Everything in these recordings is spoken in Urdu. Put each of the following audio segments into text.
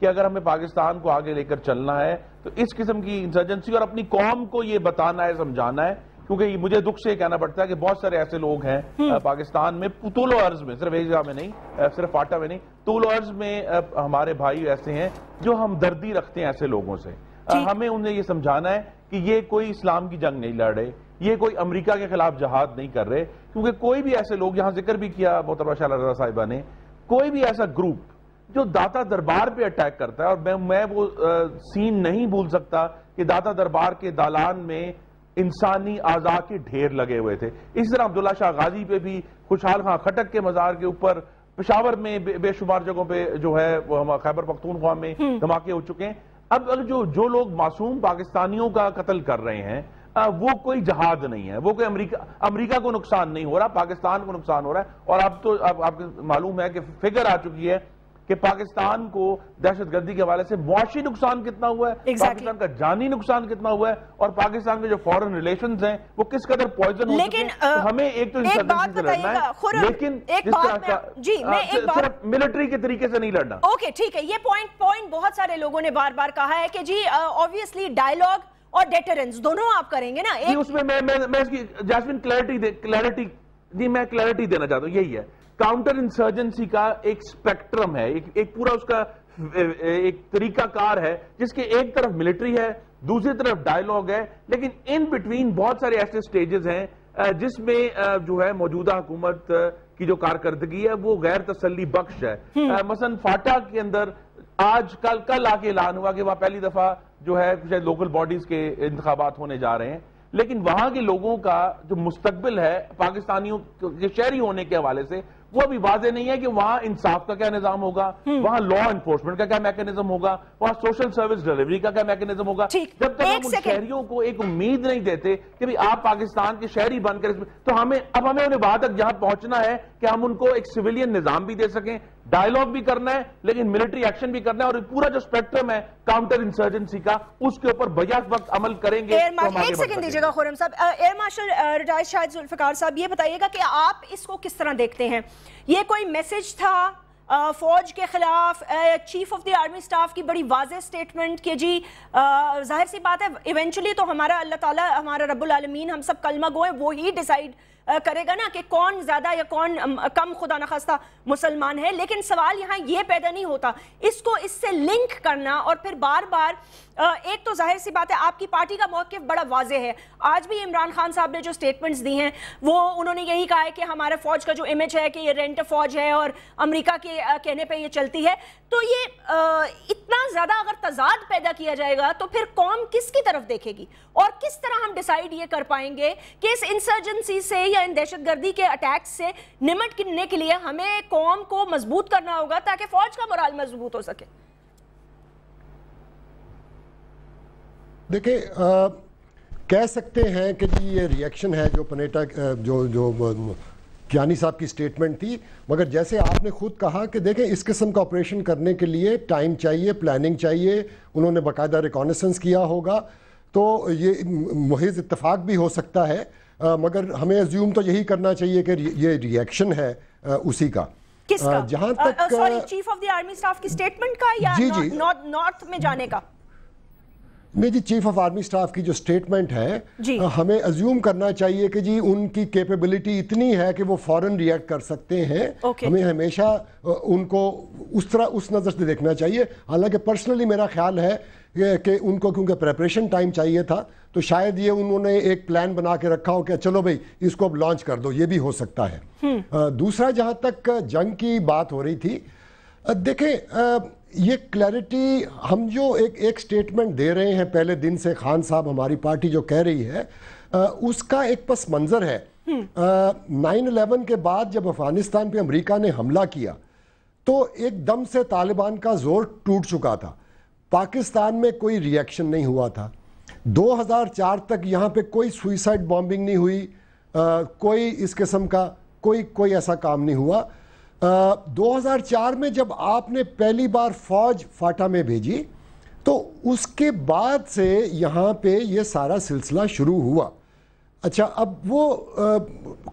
کہ اگر ہمیں پاکستان کو آگے لے کر چلنا ہے تو اس قسم کی انسرجنسی اور اپنی قوم کو یہ بتانا ہے، سمجھانا ہے، کیونکہ مجھے دکھ سے یہ کہنا پڑتا ہے کہ بہت سارے ایسے لوگ ہیں پاکستان میں طول و عرض میں، صرف ایک جگہ میں نہیں، صرف فاٹا میں نہیں، طول و عرض میں ہمارے بھائی ایسے ہیں جو ہمدردی رکھتے ہیں ایسے لوگوں سے۔ ہمیں انہیں یہ سمجھانا ہے کہ یہ کوئی اسلام کی جنگ نہیں لڑ رہے، یہ کوئی امریکہ کے خلاف جہاد نہیں کر رہے، کیونکہ کوئی بھی ایسے لوگ، یہاں ذکر بھی کیا محترمہ شعلہ رضا صاحبہ نے، کوئی بھی ایسا گروپ جو داتا دربار پہ اٹیک کرتا ہے، اور میں وہ سین نہیں بھول سکتا کہ داتا دربار کے دالان میں انسانی اعضاء کے ڈھیر لگے ہوئے تھے۔ اس طرح عبداللہ شاہ غازی پہ بھی، خوشحال خان خٹک کے مزار کے اوپر، پشاور میں بے شمار جگہوں پہ جو ہے وہ خیبر پختونخوا میں دھماکے ہو چکے ہیں۔ اب جو لوگ معصوم پاکستانیوں کا قتل کر رہے ہیں وہ کوئی جہاد نہیں ہے، وہ کوئی امریکہ کو نقصان نہیں ہو رہا، پاکستان کو نقصان ہو رہا ہے۔ اور اب تو آپ کو معلوم ہے کہ فگر آ چکی ہے کہ پاکستان کو دہشت گردی کے حوالے سے معاشی نقصان کتنا ہوا ہے، پاکستان کا جانی نقصان کتنا ہوا ہے، اور پاکستان کے جو فورن ریلیشنز ہیں وہ کس قدر پوائزن ہو چکے ہیں۔ تو ہمیں ایک تو انسرجنسی سے لڑنا ہے، لیکن جس طرح کا صرف ملٹری کے طریقے سے نہیں لڑنا۔ اوکے ٹھیک ہے، یہ پوائنٹ بہت سارے لوگوں نے بار بار کہا ہے کہ جی obviously ڈائیلاگ اور ڈیٹرنس دونوں آپ کریں گے نا۔ اس میں میں اس کی جاسمین کلیئرٹی دینا چاہتا ہوں، یہی ہے کاؤنٹر انسرجنسی کا ایک سپیکٹرم ہے، ایک پورا اس کا ایک طریقہ کار ہے، جس کے ایک طرف ملٹری ہے، دوسری طرف ڈائیلاگ ہے، لیکن ان بٹوین بہت سارے ایسے سٹیجز ہیں جس میں جو ہے موجودہ حکومت کی جو کارکردگی ہے وہ غیر تسلی بخش ہے۔ مثلا فاٹا کے اندر آج کل آ کے اعلان ہوا کہ وہاں پہلی دفعہ جو ہے شاید لوکل باڈیز کے انتخابات ہونے جا رہے ہیں، لیکن وہاں کے لوگوں کا جو مستقبل ہے پاکستانیوں کے شہری ہونے کے حوالے سے وہ ابھی واضح نہیں ہے کہ وہاں انصاف کا کیا نظام ہوگا، وہاں لا انفورسمنٹ کا کیا میکینزم ہوگا، وہاں سوشل سروس ڈیلیوری کا کیا میکینزم ہوگا۔ جب تک ہم ان شہریوں کو ایک امید نہیں دیتے کہ بھی آپ پاکستان کے شہری بن کر، تو ہمیں انہیں وہاں تک یہاں پہنچنا ہے کہ ہم ان کو ایک سویلین نظام بھی دے سکیں، ڈائیلاگ بھی کرنا ہے، لیکن ملٹری ایکشن بھی کرنا ہے، اور پورا جو سپیکٹرم ہے کاؤنٹر انسرجنسی کا اس کے اوپر بیک وقت عمل کریں گے۔ ایک سیکنڈ دیجیے گا خرم صاحب، ایئر مارشل ریٹائرڈ شاہد ذوالفقار صاحب، یہ بتائیے گا کہ آپ اس کو کس طرح دیکھتے ہیں؟ یہ کوئی میسج تھا فوج کے خلاف؟ Chief of the army staff کی بڑی واضح سٹیٹمنٹ کہ جی ظاہر سی بات ہے ایونچولی تو ہمارا اللہ تعالیٰ، ہمارا رب العالمین، ہم سب کلمہ گو ہیں، وہی ڈیسائیڈ کرے گا نا کہ کون زیادہ یا کون کم خدا نخواستہ مسلمان ہے، لیکن سوال یہاں یہ پیدا نہیں ہوتا اس کو اس سے لنک کرنا، اور پھر بار بار ایک تو ظاہر سی بات ہے آپ کی پارٹی کا موقف بڑا واضح ہے، آج بھی عمران خان صاحب نے جو سٹیٹمنٹس دی ہیں وہ انہوں نے یہی کہا ہے کہ ہمارے فوج کا جو امیج ہے کہ یہ رینٹ فوج ہے اور امریکہ کے کہنے پہ یہ چلتی ہے، تو یہ اتنا زیادہ اگر تضاد پیدا کیا جائے گا تو پھر قوم کس کی طرف دیکھے گی، اور کس طرح ہم ڈیسائیڈ یہ کر پائیں گے کہ اس انسرجنسی سے یا ان دہشت گردی کے اٹیک سے نمٹنے کے لیے ہمیں قوم کو مضبوط کرنا ہوگا تاکہ فوج کا مورال مضبوط ہو سکے؟ دیکھیں کہہ سکتے ہیں کہ جی یہ ریئیکشن ہے جو پنیٹا جو کیانی صاحب کی سٹیٹمنٹ تھی، مگر جیسے آپ نے خود کہا کہ دیکھیں اس قسم کا آپریشن کرنے کے لیے ٹائم چاہیے، پلاننگ چاہیے، انہوں نے باقاعدہ ریکانیسنس کیا ہوگا، تو یہ محض اتفاق بھی ہو سکتا ہے، مگر ہمیں ازیوم تو یہی کرنا چاہیے کہ یہ ریئیکشن ہے اسی کا۔ کس کا؟ جہاں تک sorry, chief of the army staff کی سٹیٹمنٹ کا یا نارتھ میں جانے کا؟ نہیں جی، چیف آف آرمی سٹاف کی جو سٹیٹمنٹ ہے ہمیں ازیوم کرنا چاہیے کہ جی ان کی کیپیبلٹی اتنی ہے کہ وہ فوراً ریئیکٹ کر سکتے ہیں، ہمیں ہمیشہ ان کو اس طرح اس نظر سے دیکھنا چاہیے۔ حالانکہ پرسنلی میرا خیال ہے کہ ان کو کیونکہ پریپریشن ٹائم چاہیے تھا تو شاید یہ انہوں نے ایک پلان بنا کے رکھا ہو کہ چلو بھئی اس کو اب لانچ کر دو، یہ بھی ہو سکتا ہے۔ دوسرا جہاں تک جنگ کی بات ہو رہی تھی، دیکھیں یہ کلیئرٹی ہم جو ایک سٹیٹمنٹ دے رہے ہیں پہلے دن سے، خان صاحب ہماری پارٹی جو کہہ رہی ہے اس کا ایک پس منظر ہے۔ 9/11 کے بعد جب افغانستان پہ امریکہ نے حملہ کیا تو ایک دم سے طالبان کا زور ٹوٹ چکا تھا، پاکستان میں کوئی ریئیکشن نہیں ہوا تھا۔ 2004 تک یہاں پہ کوئی سوئسائڈ بامبنگ نہیں ہوئی، کوئی اس قسم کا کوئی ایسا کام نہیں ہوا۔ 2004 میں جب آپ نے پہلی بار فوج فاٹا میں بھیجی تو اس کے بعد سے یہاں پہ یہ سارا سلسلہ شروع ہوا۔ اچھا اب وہ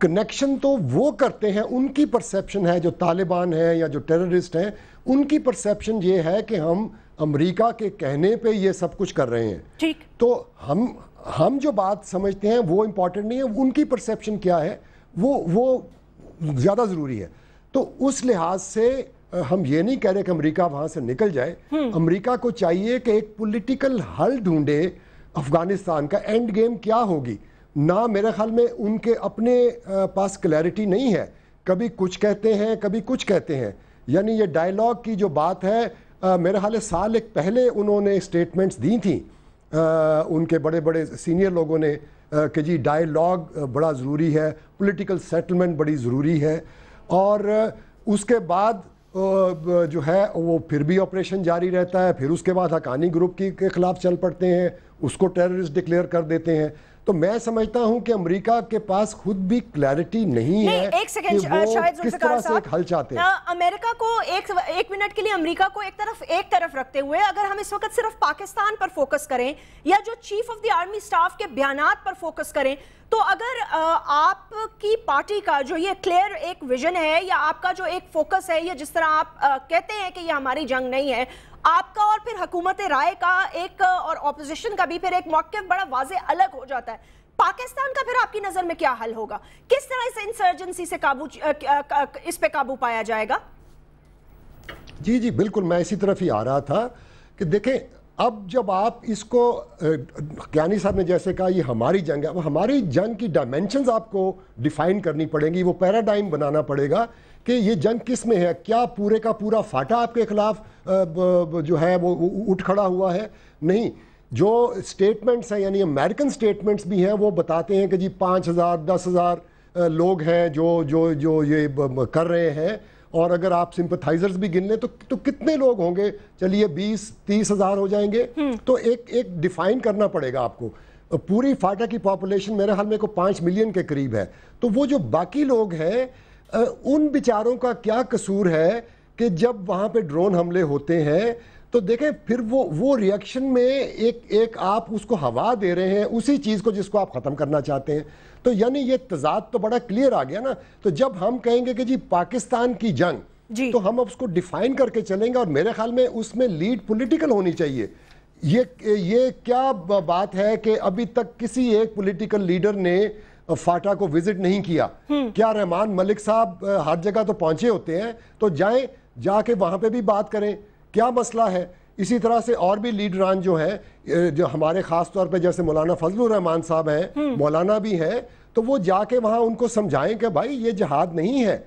کنیکشن تو وہ کرتے ہیں, ان کی پرسیپشن ہے جو طالبان ہیں یا جو ٹیررسٹ ہیں, ان کی پرسیپشن یہ ہے کہ ہم امریکہ کے کہنے پہ یہ سب کچھ کر رہے ہیں. ٹھیک, تو ہم جو بات سمجھتے ہیں وہ امپورٹنٹ نہیں ہے, ان کی پرسیپشن کیا ہے وہ زیادہ ضروری ہے. تو اس لحاظ سے ہم یہ نہیں کہہ رہے کہ امریکہ وہاں سے نکل جائے. امریکہ کو چاہیے کہ ایک پولیٹیکل حل ڈھونڈے افغانستان کا. اینڈ گیم کیا ہوگی نہ میرے خیال میں ان کے اپنے پاس کلیئرٹی نہیں ہے. کبھی کچھ کہتے ہیں کبھی کچھ کہتے ہیں. یعنی یہ ڈائیلاگ کی جو بات ہے, میرے خیال ہے سال ایک پہلے انہوں نے اسٹیٹمنٹس دی تھیں ان کے بڑے بڑے سینئر لوگوں نے کہ جی ڈائیلاگ بڑا ضروری ہے, پولیٹیکل سیٹلمنٹ بڑی ضروری ہے. اور اس کے بعد جو ہے وہ پھر بھی آپریشن جاری رہتا ہے. پھر اس کے بعد حقانی گروپ کے خلاف چل پڑتے ہیں, اس کو ٹیررسٹ ڈکلیئر کر دیتے ہیں. تو میں سمجھتا ہوں کہ امریکہ کے پاس خود بھی کلیئرٹی نہیں ہے کہ وہ کس طرح سے ایک حل چاہتے ہیں. امریکہ کو ایک منٹ کے لیے امریکہ کو ایک طرف رکھتے ہوئے اگر ہم اس وقت صرف پاکستان پر فوکس کریں یا جو chief of the army staff کے بیانات پر فوکس کریں, تو اگر آپ کی پارٹی کا جو یہ کلیئر ایک ویژن ہے یا آپ کا جو ایک فوکس ہے, یا جس طرح آپ کہتے ہیں کہ یہ ہماری جنگ نہیں ہے, آپ کا اور پھر حکومت رائے کا ایک اور اپوزیشن کا بھی پھر ایک موقف بڑا واضح الگ ہو جاتا ہے. پاکستان کا پھر آپ کی نظر میں کیا حل ہوگا؟ کس طرح اس انسرجنسی سے اس پہ قابو پایا جائے گا؟ جی بالکل, میں اسی طرف ہی آ رہا تھا کہ دیکھیں اب جب آپ اس کو کیانی صاحب نے جیسے کہا یہ ہماری جنگ ہے, اب ہماری جنگ کی ڈائمینشنز آپ کو ڈیفائن کرنی پڑیں گی, وہ پیراڈائم بنانا پڑے گا کہ یہ جنگ کس میں ہے. کیا پورے کا پورا فاٹا آپ کے خلاف جو ہے وہ اٹھ کھڑا ہوا ہے؟ نہیں. جو سٹیٹمنٹس ہیں یعنی امریکن سٹیٹمنٹس بھی ہیں وہ بتاتے ہیں کہ جی 5,000 10,000 لوگ ہیں جو یہ کر رہے ہیں, اور اگر آپ سمپتھائزرز بھی گن لیں تو کتنے لوگ ہوں گے؟ چلیے 20-30 ہزار ہو جائیں گے. تو ایک ڈیفائن کرنا پڑے گا آپ کو. پوری فاٹا کی پاپولیشن میرے خیال میں کو 5 ملین کے قریب ہے. تو وہ جو باقی لوگ ہیں ان بیچاروں کا کیا قصور ہے کہ جب وہاں پہ ڈرون حملے ہوتے ہیں تو دیکھیں پھر وہ ری ایکشن میں ایک آپ اس کو ہوا دے رہے ہیں اسی چیز کو جس کو آپ ختم کرنا چاہتے ہیں. تو یعنی یہ تضاد تو بڑا کلیئر آ گیا نا. تو جب ہم کہیں گے کہ جی پاکستان کی جنگ, تو ہم اب اس کو ڈیفائن کر کے چلیں گے, اور میرے خیال میں اس میں لیڈ پولیٹیکل ہونی چاہیے. یہ کیا بات ہے کہ ابھی تک کسی ایک پولیٹیکل لیڈر نے فاٹا کو وزٹ نہیں کیا؟ کیا رحمان ملک صاحب ہر جگہ تو پہنچے ہوتے ہیں, تو جائیں جا کے وہاں پہ بھی بات کریں کیا مسئلہ ہے. اسی طرح سے اور بھی لیڈران جو ہیں جو ہمارے خاص طور پہ جیسے مولانا فضل الرحمان صاحب ہیں, مولانا بھی ہیں, تو وہ جا کے وہاں ان کو سمجھائیں کہ بھائی یہ جہاد نہیں ہے.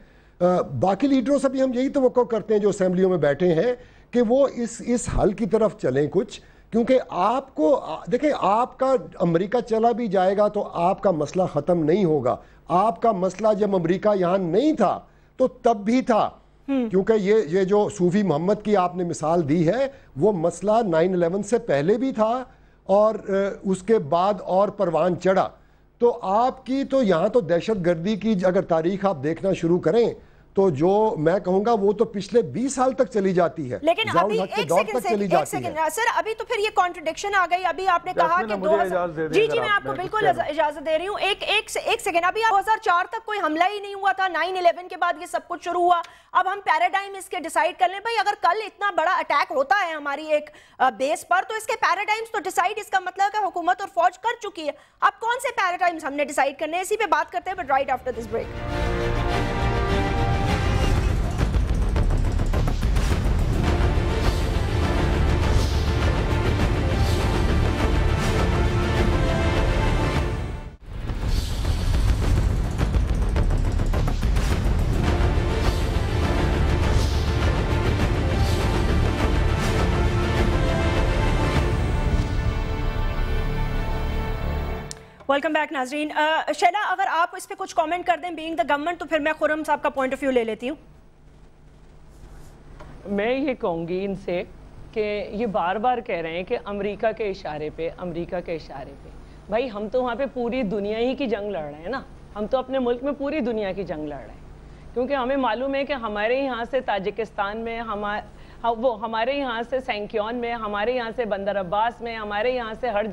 باقی لیڈروں سے بھی ہم یہی توقع کرتے ہیں جو اسمبلیوں میں بیٹھے ہیں کہ وہ اس حل کی طرف چلیں کچھ, کیونکہ آپ کو دیکھیں آپ کا امریکہ چلا بھی جائے گا تو آپ کا مسئلہ ختم نہیں ہوگا. آپ کا مسئلہ جب امریکہ یہاں نہیں تھا تو تب بھی تھا, کیونکہ یہ جو صوفی محمد کی آپ نے مثال دی ہے وہ مسئلہ 9/11 سے پہلے بھی تھا اور اس کے بعد اور پروان چڑھا. تو آپ کی تو یہاں تو دہشت گردی کی اگر تاریخ آپ دیکھنا شروع کریں تو جو میں کہوں گا وہ تو پچھلے 20 سال تک چلی جاتی ہے, لیکن ابھی ایک سیکنڈ سر, ابھی تو پھر یہ کانٹرڈکشن آ گئی. ابھی آپ نے کہا کہ جی میں آپ کو بالکل اجازت دے رہی ہوں. ایک سیکنڈ, ابھی 2004 تک کوئی حملہ ہی نہیں ہوا تھا, 9/11 کے بعد یہ سب کچھ شروع ہوا. اب ہم پیراڈائم اس کے ڈیسائیڈ کر لیں. بھائی اگر کل اتنا بڑا اٹیک ہوتا ہے ہماری ایک بیس پر تو اس کے پیراڈائمز تو ڈیسائیڈ, اس کا مطلب ہے حکومت اور فوج کر چکی ہے. اب کون سے پیراڈائمز ہم نے ڈیسائیڈ کرنے ہیں, اسی پہ بات کرتے ہیں, but right after this break. Welcome back ناظرین. شیلا اگر آپ اس پہ کچھ کامنٹ کر دیں بینگ دا گورنمنٹ, تو پھر میں خرم صاحب کا پوائنٹ آف ویو لے لیتی ہوں. میں یہ کہوں گی ان سے کہ یہ بار بار کہہ رہے ہیں کہ امریکہ کے اشارے پہ, امریکہ کے اشارے پہ. بھائی ہم تو وہاں پہ پوری دنیا ہی کی جنگ لڑ رہے ہیں نا, ہم تو اپنے ملک میں پوری دنیا کی جنگ لڑ رہے ہیں. کیونکہ ہمیں معلوم ہے کہ ہمارے یہاں سے تاجکستان میں ہمارے یہاں سے سینکیون میں، ہمارے یہاں سے بندر عباس میں، ہمارے یہاں سے ہر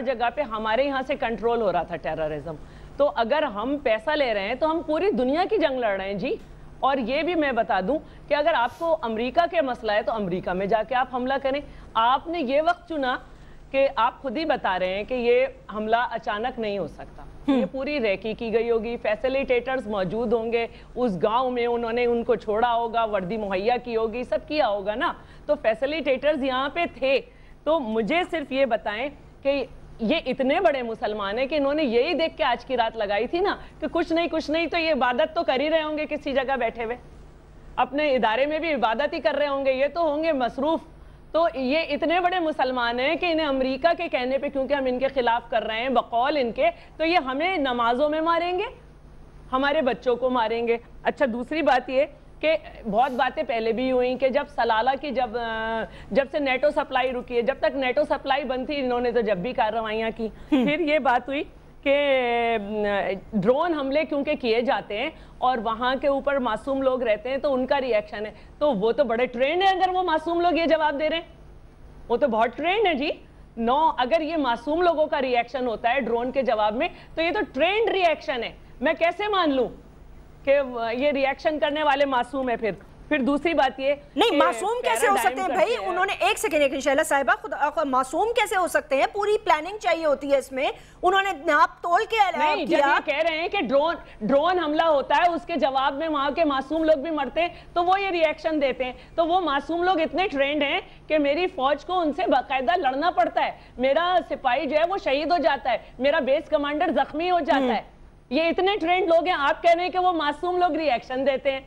جگہ پہ ہمارے یہاں سے کنٹرول ہو رہا تھا ٹیررزم. تو اگر ہم پیسہ لے رہے ہیں تو ہم پوری دنیا کی جنگ لڑ رہے ہیں جی. اور یہ بھی میں بتا دوں کہ اگر آپ کو امریکہ کے مسئلہ ہے تو امریکہ میں جا کے آپ حملہ کریں. آپ نے یہ وقت چنا کہ آپ خود ہی بتا رہے ہیں کہ یہ حملہ اچانک نہیں ہو سکتا. یہ پوری ریکی کی گئی ہوگی، فیسیلیٹیٹرز موجود ہوں گے اس گاؤں میں، انہوں نے ان کو چھوڑا ہوگا، وردی مہیا کی ہوگی، سب کیا ہوگا نا. تو فیسیلیٹیٹرز یہاں پہ تھے. تو مجھے صرف یہ بتائیں کہ یہ اتنے بڑے مسلمان ہیں کہ انہوں نے یہی دیکھ کے آج کی رات لگائی تھی نا کہ کچھ نہیں تو یہ عبادت تو کر ہی رہے ہوں گے کسی جگہ بیٹھے ہوئے، اپنے ادارے میں بھی عبادت ہی کر رہے ہوں گے، یہ تو ہوں گے مصروف. تو یہ اتنے بڑے مسلمان ہیں کہ انہیں امریکہ کے کہنے پہ، کیونکہ ہم ان کے خلاف کر رہے ہیں بقول ان کے، تو یہ ہمیں نمازوں میں ماریں گے، ہمارے بچوں کو ماریں گے. اچھا دوسری بات یہ کہ بہت باتیں پہلے بھی ہوئیں کہ جب سلالہ کی جب سے نیٹو سپلائی رکی ہے، جب تک نیٹو سپلائی بند تھی انہوں نے تو جب بھی کارروائیاں کی. پھر یہ بات ہوئی کہ ڈرون حملے کیونکہ کیے جاتے ہیں اور وہاں کے اوپر معصوم لوگ رہتے ہیں تو ان کا ری ایکشن ہے. تو وہ تو بڑے ٹرینڈ ہیں اگر وہ معصوم لوگ یہ جواب دے رہے ہیں، وہ تو بہت ٹرینڈ ہے جی. اگر یہ معصوم لوگوں کا ری ایکشن ہوتا ہے ڈرون کے جواب میں تو یہ تو ٹرینڈ ری ایکشن ہے. میں کیسے مان لوں کہ یہ ری ایکشن کرنے والے معصوم ہیں؟ پھر دوسری بات یہ نہیں، معصوم کیسے ہو سکتے ہیں بھائی؟ انہوں نے ایک سیکنڈ شہلا صاحبہ، معصوم کیسے ہو سکتے ہیں؟ پوری پلاننگ چاہیے ہوتی ہے اس میں. انہوں نے ناپ تول کے نہیں، جب یہ کہہ رہے ہیں کہ ڈرون حملہ ہوتا ہے اس کے جواب میں وہاں کے معصوم لوگ بھی مرتے ہیں تو وہ یہ ری ایکشن دیتے ہیں. تو وہ معصوم لوگ اتنے ٹرینڈ ہیں کہ میری فوج کو ان سے باقاعدہ لڑنا پڑتا ہے، میرا سپاہی جو ہے وہ شہید ہو جاتا ہے، میرا بیس کمانڈر زخمی ہو جاتا ہے. یہ اتنے ٹرینڈ لوگ ہیں، آپ کہہ رہے ہیں کہ وہ معصوم لوگ ری ایکشن دیتے ہیں.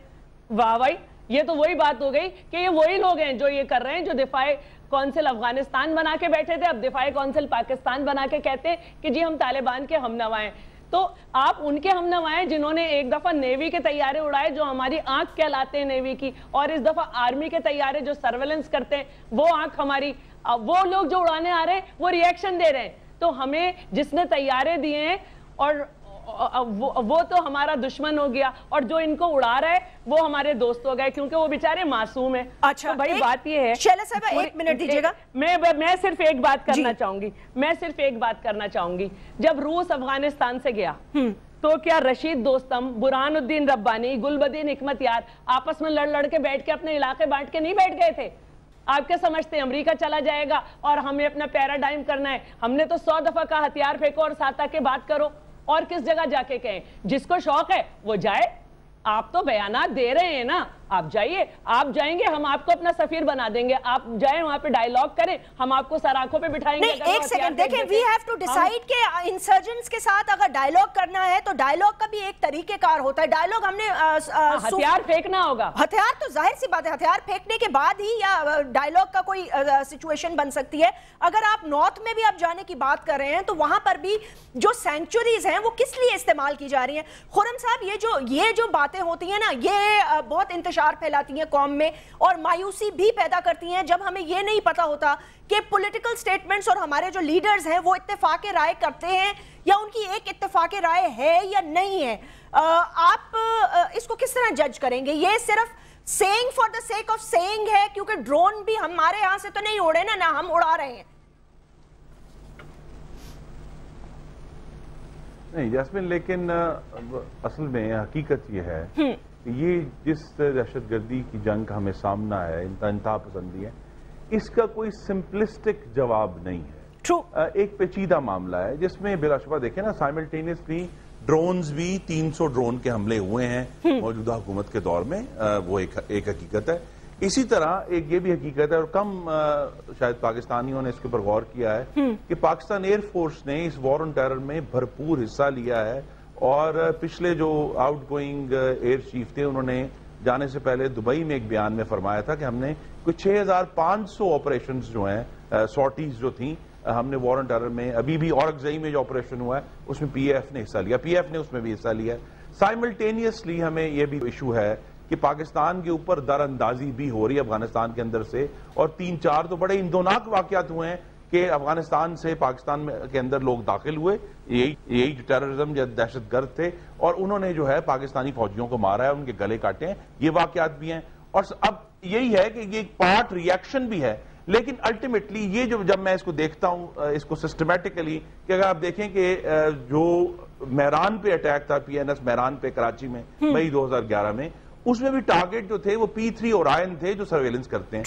واہ بھائی، یہ تو وہی بات ہو گئی کہ یہ وہی لوگ ہیں جو یہ کر رہے ہیں، جو دفاع کونسل افغانستان بنا کے بیٹھے تھے، اب دفاع کونسل پاکستان بنا کے کہتے ہیں کہ جی ہم طالبان کے ہم نوا ہیں. تو آپ ان کے ہم نوا ہیں جنہوں نے ایک دفعہ نیوی کے طیارے اڑائے جو ہماری آنکھ کہلاتے ہیں نیوی کی، اور اس دفعہ آرمی کے طیارے جو سرویلنس کرتے ہیں وہ آنکھ ہماری. وہ لوگ جو اڑانے آ رہے ہیں وہ ری ایکشن دے رہے ہیں. تو ہمیں جس نے طیارے دیے ہیں اور وہ تو ہمارا دشمن ہو گیا، اور جو ان کو اڑا رہا ہے وہ ہمارے دوست ہو گئے کیونکہ وہ بیچارے معصوم ہیں. اچھا بھائی بات یہ ہے، شہلا صاحبہ ایک منٹ دیجیے گا، میں صرف ایک بات کرنا چاہوں گی. جب روس افغانستان سے گیا تو کیا رشید دوستم، برہان الدین ربانی، گلبدین حکمت یار آپس میں لڑ کے بیٹھ کے اپنے علاقے بانٹ کے نہیں بیٹھ گئے تھے؟ آپ کیا سمجھتے ہیں امریکہ چلا جائے گا اور ہمیں اپنا پیراڈائم کرنا ہے؟ ہم نے تو 100 دفعہ کہا ہتھیار پھینکو اور ساتھ آ کے بات کرو. اور کس جگہ جا کے کہیں؟ جس کو شوق ہے وہ جائے. آپ تو بیانات دے رہے ہیں نا، آپ جائیے، آپ جائیں گے ہم آپ کو اپنا سفیر بنا دیں گے، آپ جائیں وہاں پہ ڈائیلاگ کریں، ہم آپ کو سر آنکھوں پہ بٹھائیں گے. نہیں ایک سیکنڈ دیکھیں، وی ہیو ٹو ڈیسائیڈ کہ انسرجنٹس کے ساتھ اگر ڈائیلاگ کرنا ہے تو ڈائیلاگ کا بھی ایک طریقہ کار ہوتا ہے. ڈائیلاگ ہم نے ہتھیار پھینکنا ہوگا. ہتھیار تو ظاہر سی بات ہے، ہتھیار پھینکنے کے بعد ہی یا ڈائیلاگ کا کوئی سچویشن بن سکتی ہے. اگر آپ نارتھ میں بھی آپ جانے کی بات کر رہے ہیں تو وہاں پر بھی جو سینچوریز ہیں وہ کس لیے استعمال کی جا رہی ہیں؟ خرم صاحب یہ جو باتیں ہوتی ہیں نا یہ بہت انتشار پھیلاتی ہیں قوم میں اور مایوسی بھی پیدا کرتی ہیں جب ہمیں یہ نہیں پتا ہوتا کہ پولیٹیکل سٹیٹمنٹس اور ہمارے جو لیڈرز ہیں وہ اتفاق رائے کرتے ہیں یا ان کی ایک اتفاق رائے ہے یا نہیں ہے. آپ اس کو کس طرح جج کریں گے؟ یہ صرف seeing for the sake of seeing ہے کیونکہ ڈرون بھی ہمارے ہاں سے تو نہیں اڑے نا ہم اڑا رہے ہیں. نہیں جاسمین، لیکن اصل میں حقیقت یہ ہے کہ یہ جس دہشت گردی کی جنگ کا ہمیں سامنا ہے، انتہا پسندی ہے، اس کا کوئی سمپلسٹک جواب نہیں ہے. ایک پیچیدہ معاملہ ہے جس میں بلا شبہ دیکھیں نا سائملٹینیسلی ڈرونز بھی 300 ڈرون کے حملے ہوئے ہیں موجودہ حکومت کے دور میں، وہ ایک حقیقت ہے. اسی طرح ایک یہ بھی حقیقت ہے اور کم شاید پاکستانیوں نے اس کے اوپر غور کیا ہے کہ پاکستان ایئر فورس نے اس وار آن ٹیرر میں بھرپور حصہ لیا ہے. اور پچھلے جو آؤٹ گوئنگ ایئر چیف تھے انہوں نے جانے سے پہلے دبئی میں ایک بیان میں فرمایا تھا کہ ہم نے کوئی 6500 آپریشنز جو ہیں، سارٹیز جو تھیں، ہم نے وار آن ٹیرر میں ابھی بھی اورکزئی میں جو آپریشن ہوا ہے اس میں پی ایف نے حصہ لیا، پی ایف نے اس میں بھی حصہ لیا. سائملٹینیسلی ہمیں یہ بھی ایشو ہے کہ پاکستان کے اوپر در اندازی بھی ہو رہی ہے افغانستان کے اندر سے، اور 3-4 تو بڑے اندوناک واقعات ہوئے ہیں کہ افغانستان سے پاکستان کے اندر لوگ داخل ہوئے، یہی ٹیررزم یا دہشت گرد تھے، اور انہوں نے جو ہے پاکستانی فوجیوں کو مارا ہے، ان کے گلے کاٹے ہیں، یہ واقعات بھی ہیں۔ اور اب یہی ہے کہ یہ ایک پارٹ ریئیکشن بھی ہے، لیکن الٹیمیٹلی یہ جب میں اس کو دیکھتا ہوں اس کو سسٹمیٹیکلی، کہ اگر آپ دیکھیں کہ جو میران پہ اٹیک تھا، پی این ایس میران پہ کراچی میں مئی 2011 میں، اس میں بھی ٹارگٹ جو تھے وہ P3 اور آئن تھے جو سرویلنس کرتے ہیں۔